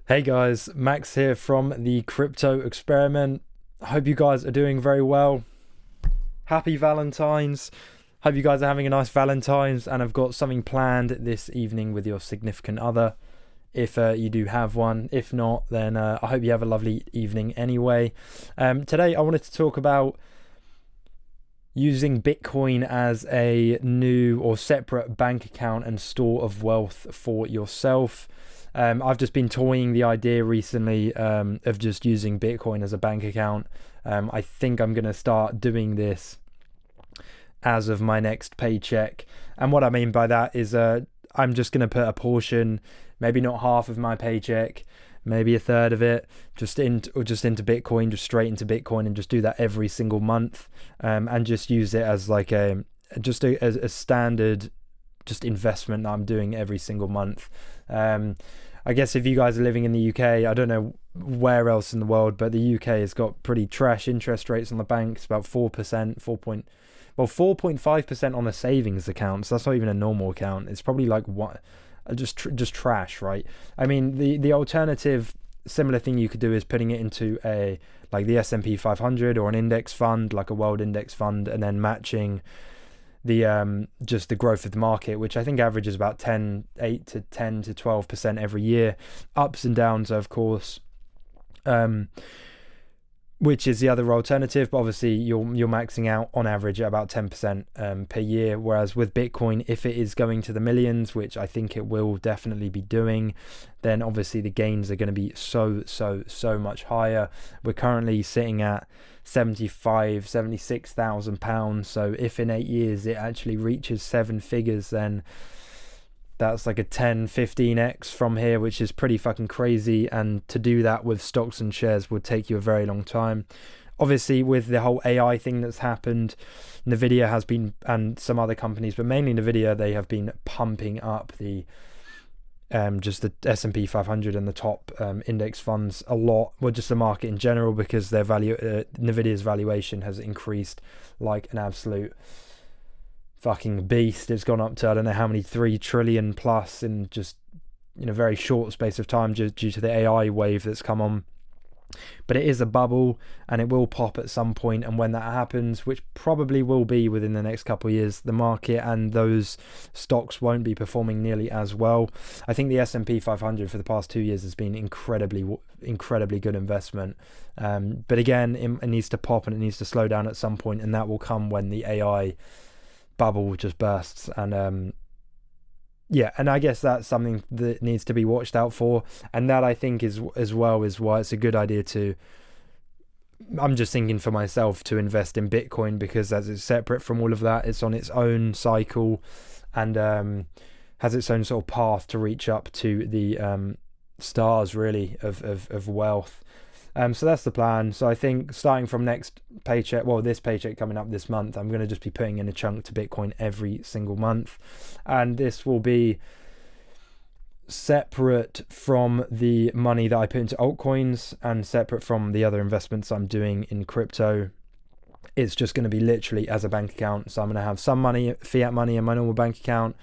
Hey guys, Max here from the Crypto Experiment. I hope you guys are doing very well. Happy Valentine's. Hope you guys are having a nice Valentine's and have got something planned this evening with your significant other. If you do have one. If not, then I hope you have a lovely evening anyway. Today I wanted to talk about using Bitcoin as a new or separate bank account and store of wealth for yourself. I've just been toying the idea recently of just using Bitcoin as a bank account. I think I'm going to start doing this as of my next paycheck. And what I mean by that is I'm just going to put a portion, maybe not half of my paycheck, maybe a third of it, just into Bitcoin, just straight into Bitcoin, and just do that every single month, and just use it as like a standard just investment that I'm doing every single month. I guess if you guys are living in the UK, I don't know where else in the world, but the UK has got pretty trash interest rates on the banks, about 4%, 4.5% on the savings accounts. That's not even a normal account. It's probably like what, just trash, right? I mean, the alternative similar thing you could do is putting it into like the S&P 500 or an index fund, like a world index fund, and then matching the just the growth of the market, which I think averages about 8 to 10 to 12% every year, ups and downs, of course, which is the other alternative. But obviously you're maxing out on average at about 10% per year, whereas with Bitcoin, if it is going to the millions, which I think it will definitely be doing, then obviously the gains are going to be so much higher. We're currently sitting at 76,000 pounds. So if in 8 years it actually reaches seven figures, then that's like a 10-15x from here, which is pretty fucking crazy. And to do that with stocks and shares would take you a very long time. Obviously, with the whole AI thing that's happened, Nvidia has been, and some other companies, but mainly Nvidia, they have been pumping up the just the S&P 500 and the top index funds a lot, well, just the market in general, because their value, Nvidia's valuation has increased like an absolute fucking beast. It's gone up to, I don't know how many, 3 trillion plus in just in a very short space of time, just due to the AI wave that's come on. But it is a bubble and it will pop at some point, and when that happens, which probably will be within the next couple of years, the market and those stocks won't be performing nearly as well. I think the S&P 500 for the past 2 years has been incredibly good investment, but again, it needs to pop and it needs to slow down at some point, and that will come when the AI bubble just bursts. And yeah, and I guess that's something that needs to be watched out for, and that I think is as well is why it's a good idea to, I'm just thinking for myself, to invest in Bitcoin, because as it's separate from all of that, it's on its own cycle and has its own sort of path to reach up to the stars really of wealth. So that's the plan. So I think starting from next paycheck, well, this paycheck coming up this month, I'm going to just be putting in a chunk to Bitcoin every single month. And this will be separate from the money that I put into altcoins and separate from the other investments I'm doing in crypto. It's just going to be literally as a bank account. So I'm going to have some money, fiat money, in my normal bank account,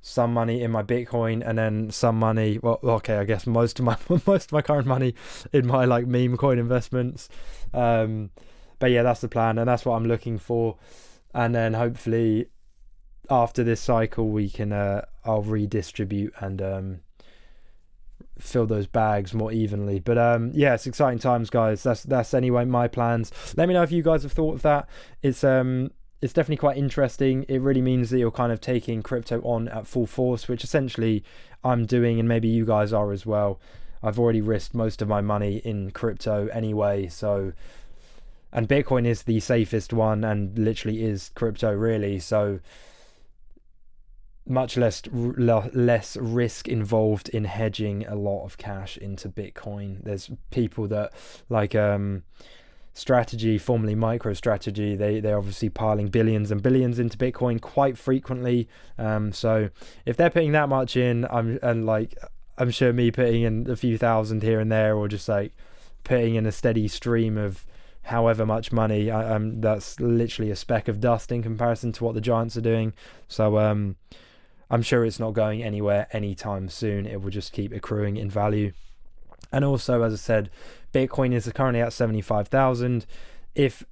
some money in my Bitcoin, and then some money, well, okay, I guess most of my current money in my like meme coin investments. But yeah, that's the plan, and that's what I'm looking for. And then hopefully after this cycle we can I'll redistribute and fill those bags more evenly. But yeah, it's exciting times, guys. That's anyway my plans. Let me know if you guys have thought of that. It's definitely quite interesting. It really means that you're kind of taking crypto on at full force, which essentially I'm doing, and maybe you guys are as well. I've already risked most of my money in crypto anyway, so, and Bitcoin is the safest one and literally is crypto really, so much less risk involved in hedging a lot of cash into Bitcoin. There's people that like Strategy, formerly MicroStrategy, they're obviously piling billions and billions into Bitcoin quite frequently. So if they're putting that much in, I'm sure me putting in a few thousand here and there, or just like putting in a steady stream of however much money, that's literally a speck of dust in comparison to what the giants are doing. So I'm sure it's not going anywhere anytime soon. It will just keep accruing in value. And also, as I said, Bitcoin is currently at 75,000. If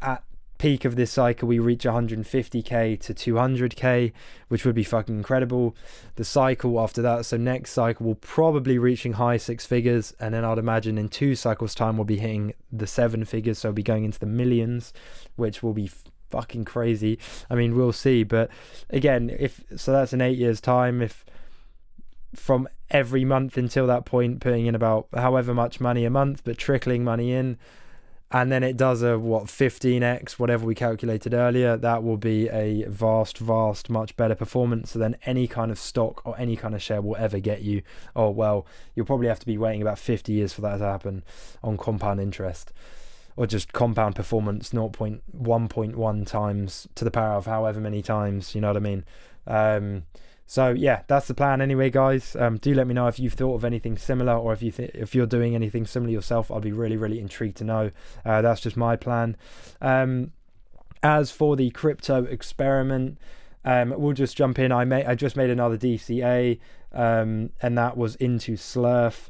at peak of this cycle we reach 150k to 200k, which would be fucking incredible, the cycle after that, so next cycle, will probably reaching high six figures, and then I'd imagine in 2 cycles time we'll be hitting the 7 figures, so we'll be going into the millions, which will be fucking crazy. I mean, we'll see, but again, if so, that's in 8 years time. If from every month until that point putting in about however much money a month, but trickling money in, and then it does a 15x whatever we calculated earlier, that will be a vast much better performance than any kind of stock or any kind of share will ever get you. Oh well, you'll probably have to be waiting about 50 years for that to happen on compound interest, or just compound performance 1.1 times to the power of however many times, you know what I mean? So yeah, that's the plan anyway, guys. Do let me know if you've thought of anything similar, or if you're doing anything similar yourself. I'd be really intrigued to know. That's just my plan. As for the crypto experiment, we'll just jump in. I just made another DCA, and that was into Slurf.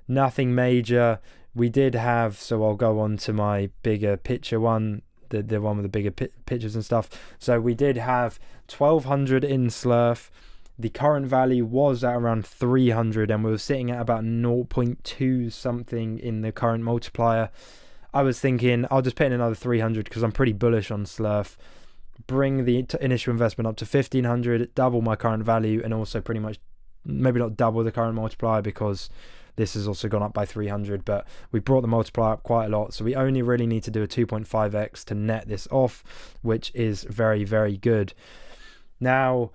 Nothing major. We did have, so I'll go on to my bigger picture one, the one with the bigger pictures and stuff. So we did have 1200 in Slurf. The current value was at around 300, and we were sitting at about 0.2 something in the current multiplier. I was thinking I'll just put in another 300 because I'm pretty bullish on Slurf. Bring the initial investment up to 1500, double my current value, and also pretty much maybe not double the current multiplier because this has also gone up by 300, but we brought the multiplier up quite a lot, so we only really need to do a 2.5x to net this off, which is very good. Now,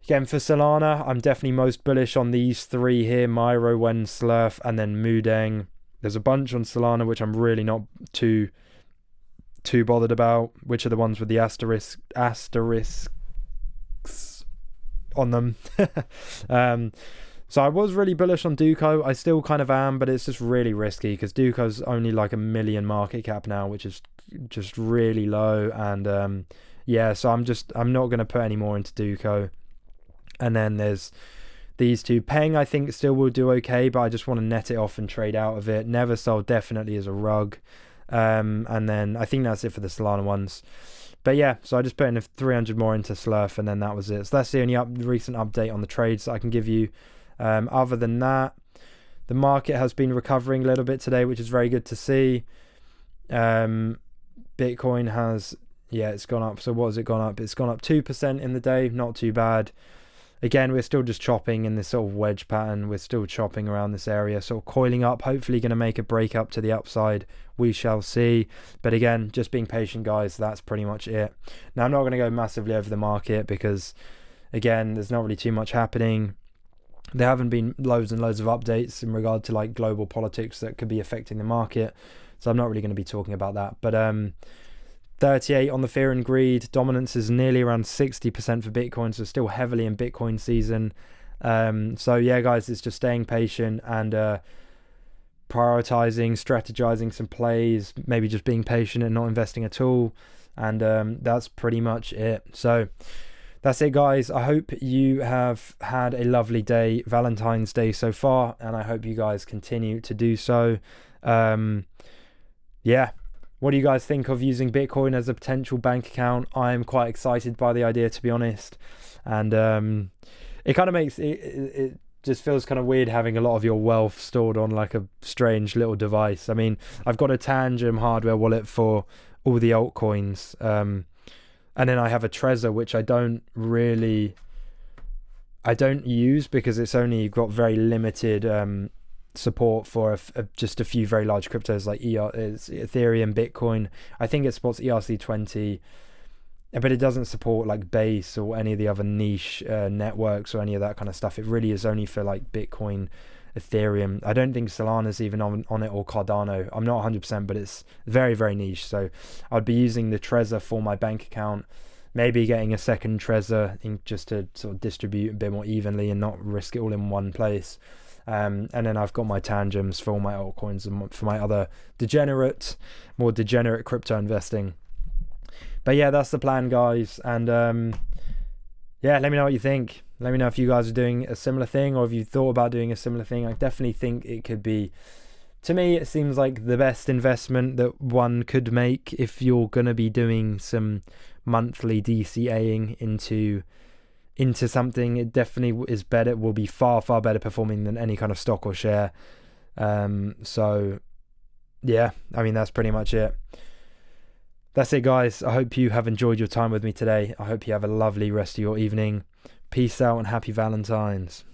again, for Solana, I'm definitely most bullish on these 3 here: Myro, Wen, Slurf, and then Mudeng. There's a bunch on Solana which I'm really not too bothered about, which are the ones with the asterisks on them. So I was really bullish on Duco. I still kind of am, but it's just really risky because Duco's only like 1 million market cap now, which is just really low. And yeah, so I'm not going to put any more into Duco. And then there's these 2. Peng, I think, still will do okay, but I just want to net it off and trade out of it. Neversoul definitely is a rug. And then I think that's it for the Solana ones. But yeah, so I just put in 300 more into Slurf, and then that was it. So that's the only recent update on the trades that I can give you. Other than that, the market has been recovering a little bit today, which is very good to see. Bitcoin has, it's gone up. So what has it gone up? It's gone up 2% in the day, not too bad. Again, we're still just chopping in this sort of wedge pattern. We're still chopping around this area, sort of coiling up, hopefully going to make a break up to the upside. We shall see. But again, just being patient, guys. That's pretty much it. Now, I'm not going to go massively over the market because, again, there's not really too much happening. There haven't been loads and loads of updates in regard to like global politics that could be affecting the market. So I'm not really going to be talking about that. But 38 on the fear and greed. Dominance is nearly around 60% for Bitcoin, so still heavily in Bitcoin season. So yeah, guys, it's just staying patient and prioritizing, strategizing some plays, maybe just being patient and not investing at all. And that's pretty much it. So that's it, guys. I hope you have had a lovely day, Valentine's Day so far, and I hope you guys continue to do so. Yeah. What do you guys think of using Bitcoin as a potential bank account? I am quite excited by the idea, to be honest. And it kind of makes it just feels kind of weird having a lot of your wealth stored on like a strange little device. I mean, I've got a Tangem hardware wallet for all the altcoins. And then I have a Trezor, which I don't use because it's only got very limited support for just a few very large cryptos like Ethereum, Bitcoin. I think it supports ERC20, but it doesn't support like Base or any of the other niche networks or any of that kind of stuff. It really is only for like Bitcoin, Ethereum. I don't think Solana's even on it, or Cardano. I'm not 100%, but it's very, very niche. So I'd be using the Trezor for my bank account, maybe getting a second Trezor just to sort of distribute a bit more evenly and not risk it all in one place. And then I've got my Tangems for all my altcoins and for my other more degenerate crypto investing. But yeah, that's the plan, guys. And yeah, let me know what you think. Let me know if you guys are doing a similar thing, or if you thought about doing a similar thing. I definitely think it could be, to me, it seems like the best investment that one could make if you're going to be doing some monthly DCAing into something. It definitely is better, will be far, far better performing than any kind of stock or share. So yeah, I mean, that's pretty much it. That's it, guys. I hope you have enjoyed your time with me today. I hope you have a lovely rest of your evening. Peace out and happy Valentine's.